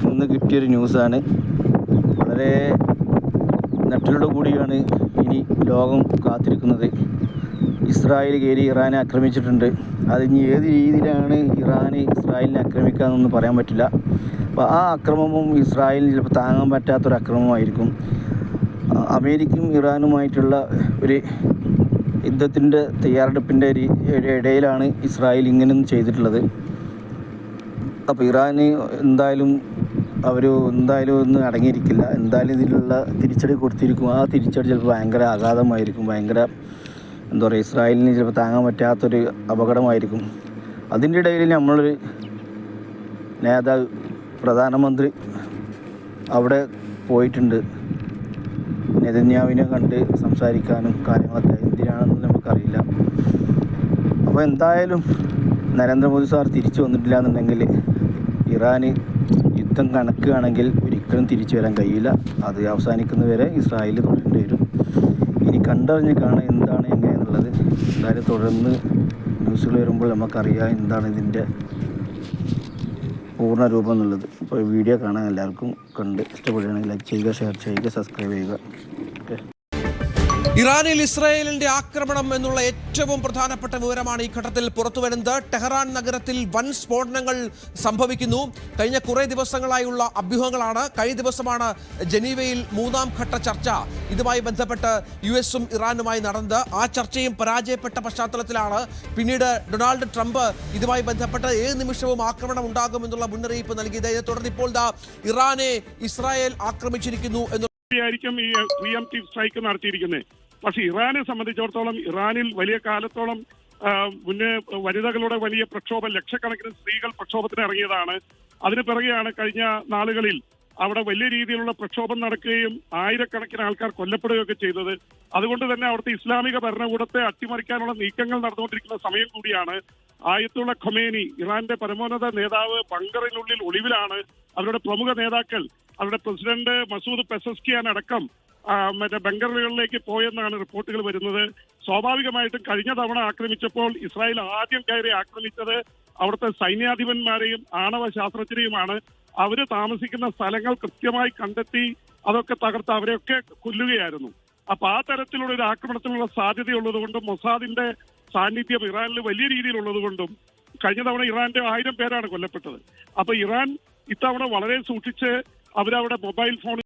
ഇന്ന് കിട്ടിയൊരു ന്യൂസാണ്. വളരെ നട്ടിലോട് കൂടിയാണ് ഇനി ലോകം കാത്തിരിക്കുന്നത്. ഇസ്രായേൽ കയറി ഇറാനെ ആക്രമിച്ചിട്ടുണ്ട്. അതിന് ഏത് രീതിയിലാണ് ഇസ്രായേലിനെ ആക്രമിക്കാമെന്നൊന്നും പറയാൻ പറ്റില്ല. അപ്പോൾ ആ ആക്രമണവും ഇസ്രായേലിന് ചിലപ്പോൾ താങ്ങാൻ പറ്റാത്തൊരു ആക്രമണമായിരിക്കും. അമേരിക്കയും ഇറാനുമായിട്ടുള്ള ഒരു യുദ്ധത്തിൻ്റെ തയ്യാറെടുപ്പിൻ്റെ ഇടയിലാണ് ഇസ്രായേൽ ഇങ്ങനെയൊന്നും ചെയ്തിട്ടുള്ളത്. അപ്പോൾ ഇറാന് എന്തായാലും ഒന്നും അടങ്ങിയിരിക്കില്ല. എന്തായാലും ഇതിലുള്ള തിരിച്ചടി കൊടുത്തിരിക്കും. ആ തിരിച്ചടി ചിലപ്പോൾ ഭയങ്കര ആഘാതമായിരിക്കും. ഭയങ്കര ഇസ്രായേലിന് ചിലപ്പോൾ താങ്ങാൻ പറ്റാത്തൊരു അപകടമായിരിക്കും. അതിൻ്റെ ഇടയിൽ നമ്മളൊരു നേതാവ്, പ്രധാനമന്ത്രി അവിടെ പോയിട്ടുണ്ട്. നെതന്യാഹുവിനെ കണ്ട് സംസാരിക്കാനും കാര്യങ്ങളൊക്കെ. എന്തിനാണെന്ന് നമുക്കറിയില്ല. അപ്പോൾ എന്തായാലും നരേന്ദ്രമോദി സാർ തിരിച്ചു വന്നിട്ടില്ല എന്നുണ്ടെങ്കിൽ ഇറാന് യുദ്ധം കണക്കുകയാണെങ്കിൽ ഒരിക്കലും തിരിച്ചു വരാൻ കഴിയില്ല. അത് അവസാനിക്കുന്നവരെ ഇസ്രായേൽ തുടരേണ്ടി വരും. ഇനി കണ്ടറിഞ്ഞ് കാണാൻ എന്താണ് എങ്ങനെയെന്നുള്ളത്. എന്തായാലും തുടർന്ന് ന്യൂസുകൾ വരുമ്പോൾ നമുക്കറിയാം എന്താണ് ഇതിൻ്റെ പൂർണ്ണ രൂപം എന്നുള്ളത്. അപ്പോൾ വീഡിയോ കാണാൻ എല്ലാവർക്കും കണ്ട് ഇഷ്ടപ്പെടുകയാണെങ്കിൽ ലൈക്ക് ചെയ്യുക, ഷെയർ ചെയ്യുക, സബ്സ്ക്രൈബ് ചെയ്യുക. ഓക്കെ. ഇറാനിൽ ഇസ്രായേലിന്റെ ആക്രമണം എന്നുള്ള ഏറ്റവും പ്രധാനപ്പെട്ട വിവരമാണ് ഈ ഘട്ടത്തിൽ പുറത്തുവരുന്നത്. ടെഹ്റാൻ നഗരത്തിൽ വൻ സ്ഫോടനങ്ങൾ സംഭവിക്കുന്നു. കഴിഞ്ഞ കുറേ ദിവസങ്ങളായുള്ള അഭ്യൂഹങ്ങളാണ്. കഴിഞ്ഞ ദിവസമാണ് ജനീവയിൽ 3ാം ഘട്ട ചർച്ച ഇതുമായി ബന്ധപ്പെട്ട് US-ഉം ഇറാനുമായി നടന്നത്. ആ ചർച്ചയും പരാജയപ്പെട്ട പശ്ചാത്തലത്തിലാണ് പിന്നീട് ഡൊണാൾഡ് ട്രംപ് ഇതുമായി ബന്ധപ്പെട്ട് ഏത് നിമിഷവും ആക്രമണം ഉണ്ടാകുമെന്നുള്ള മുന്നറിയിപ്പ് നൽകിയത്. ഇതേ തുടർന്ന് ഇപ്പോൾ ഇറാനെ ഇസ്രായേൽ ആക്രമിച്ചിരിക്കുന്നു ആയിരിക്കും ഈ പ്രീഎംപ്റ്റീവ് സ്ട്രൈക്ക് നടത്തിയിരിക്കുന്നത്. പക്ഷെ ഇറാനെ സംബന്ധിച്ചിടത്തോളം ഇറാനിൽ വലിയ കാലത്തോളം മുന്നേ വനിതകളുടെ വലിയ പ്രക്ഷോഭം, ലക്ഷക്കണക്കിന് സ്ത്രീകൾ പ്രക്ഷോഭത്തിന് ഇറങ്ങിയതാണ്. അതിന് പിറകെയാണ് കഴിഞ്ഞ നാളുകളിൽ അവിടെ വലിയ രീതിയിലുള്ള പ്രക്ഷോഭം നടക്കുകയും ആയിരക്കണക്കിന് ആൾക്കാർ കൊല്ലപ്പെടുകയൊക്കെ ചെയ്തത്. അതുകൊണ്ട് തന്നെ അവിടുത്തെ ഇസ്ലാമിക ഭരണകൂടത്തെ അട്ടിമറിക്കാനുള്ള നീക്കങ്ങൾ നടന്നുകൊണ്ടിരിക്കുന്ന സമയം കൂടിയാണ്. ആയത്തുള്ള ഖൊമേനി, ഇറാന്റെ പരമോന്നത നേതാവ്, ബങ്കറിനുള്ളിൽ ഒളിവിലാണ്. അവരുടെ പ്രമുഖ നേതാക്കൾ, അവരുടെ പ്രസിഡന്റ് മസൂദ് പെസസ്കിയാൻ അടക്കം ബങ്കറുകളിലേക്ക് പോയെന്നാണ് റിപ്പോർട്ടുകൾ വരുന്നത്. സ്വാഭാവികമായിട്ടും കഴിഞ്ഞ തവണ ആക്രമിച്ചപ്പോൾ ഇസ്രായേൽ ആദ്യം കയറി ആക്രമിച്ചത് അവിടുത്തെ സൈന്യാധിപന്മാരെയും ആണവ ശാസ്ത്രജ്ഞരെയുമാണ്. അവര് താമസിക്കുന്ന സ്ഥലങ്ങൾ കൃത്യമായി കണ്ടെത്തി അതൊക്കെ തകർത്ത് അവരെയൊക്കെ കൊല്ലുകയായിരുന്നു. അപ്പൊ ആ തരത്തിലുള്ള ഒരു ആക്രമണത്തിനുള്ള സാധ്യതയുള്ളത് കൊണ്ടും മൊസാദിന്റെ സാന്നിധ്യം ഇറാനിൽ വലിയ രീതിയിലുള്ളത് കൊണ്ടും കഴിഞ്ഞ തവണ ഇറാന്റെ 1000 പേരാണ് കൊല്ലപ്പെട്ടത്. അപ്പൊ ഇറാൻ ഇത്തവണ വളരെ സൂക്ഷിച്ച് അവരവിടെ മൊബൈൽ ഫോൺ